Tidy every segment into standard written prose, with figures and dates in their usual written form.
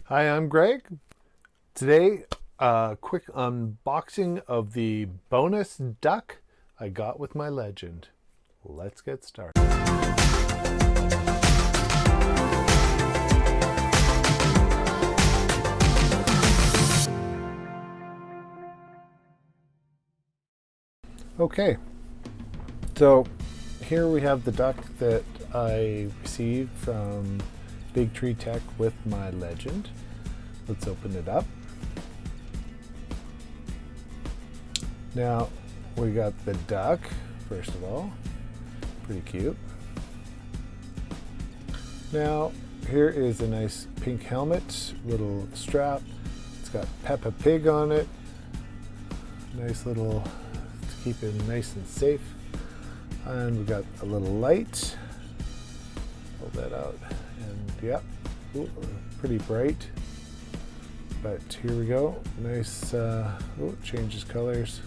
Hi, I'm Greg. Today, a quick unboxing of the bonus duck I got with my legend. Let's get started. Okay, so here we have the duck that I received from BigTreeTech with my legend. Let's open it up. Now we got the duck, first of all, pretty cute. Now here is a nice pink helmet, little strap. It's got Peppa Pig on it. Nice little, to keep it nice and safe. And we got a little light. Pull that out, and yep, ooh, pretty bright. But here we go. Nice, changes colors.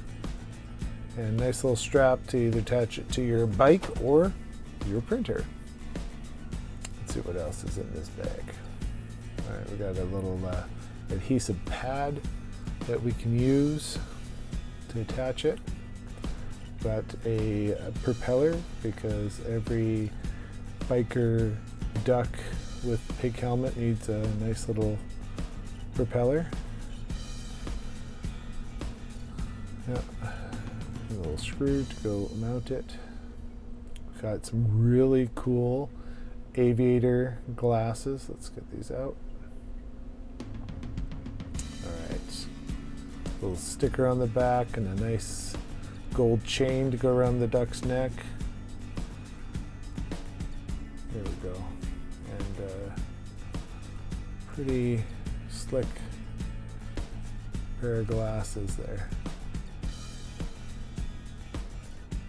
And nice little strap to either attach it to your bike or your printer. Let's see what else is in this bag. All right, we got a little adhesive pad that we can use to attach it. Got a propeller because every biker duck with pig helmet needs a nice little propeller. Yeah. A little screw to go mount it. Got some really cool aviator glasses. Let's get these out. Alright. Little sticker on the back and a nice gold chain to go around the duck's neck. There we go. And pretty slick pair of glasses there.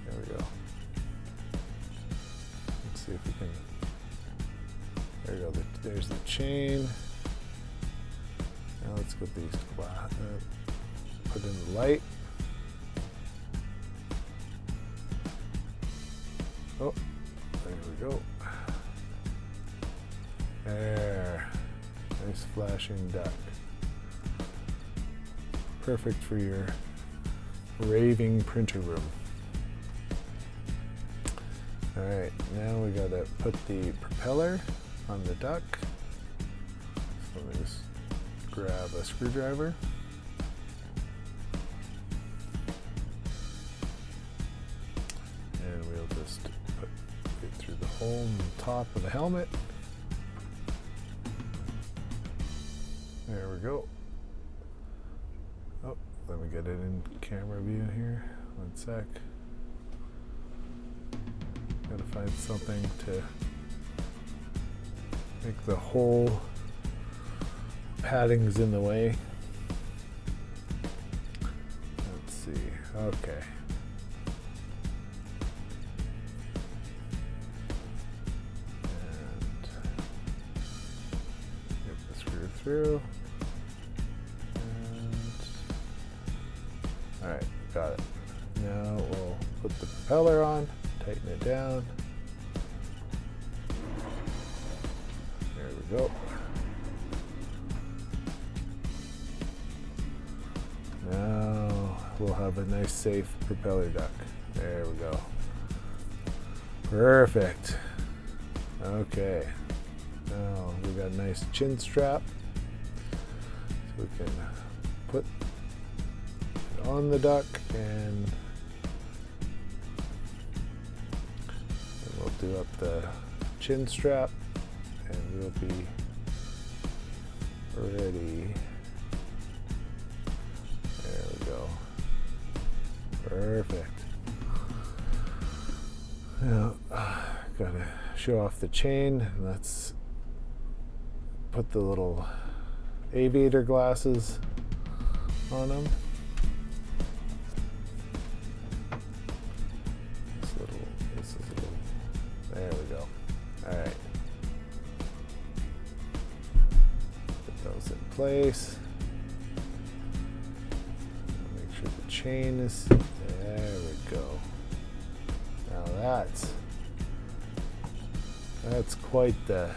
There we go. Let's see if we can. There we go. There's the chain. Now let's get these put in the light. Oh, there we go. There. Nice flashing duck. Perfect for your raving printer room. Alright, now we gotta put the propeller on the duck. So let me just grab a screwdriver. And we'll just put it through the hole in the top of the helmet. There we go. Oh, let me get it in camera view here. One sec. Gotta find something to make the whole paddings in the way. Let's see. Okay. And get the screw through. Alright, got it. Now we'll put the propeller on, tighten it down. There we go. Now we'll have a nice safe propeller duck. There we go. Perfect. Okay. Now we got a nice chin strap. So we can put on the duck and we'll do up the chin strap and we'll be ready. There we go. Perfect. Now, gotta show off the chain. Let's put the little aviator glasses on them. There we go. All right. Put those in place. Make sure the chain is. There we go. Now that's quite the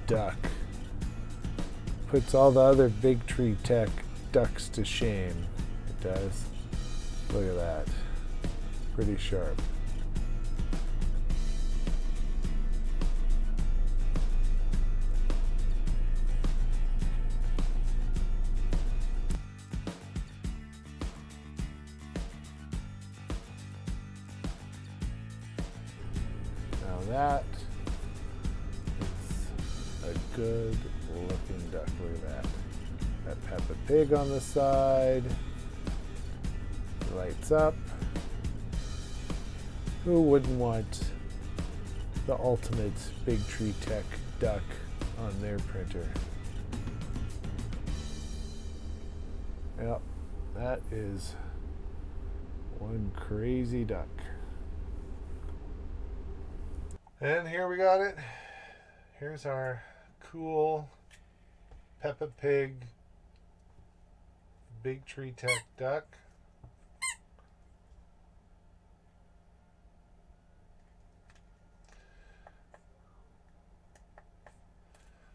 duck. puts all the other BigTreeTech ducks to shame. It does. Look at that. Pretty sharp. Now that is a good looking duck. Look at that. Got Peppa Pig on the side. Lights up. Who wouldn't want the ultimate BigTreeTech duck on their printer? Yep, that is one crazy duck. And here we got it. Here's our cool Peppa Pig BigTreeTech duck.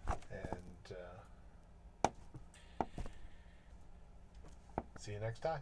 And see you next time.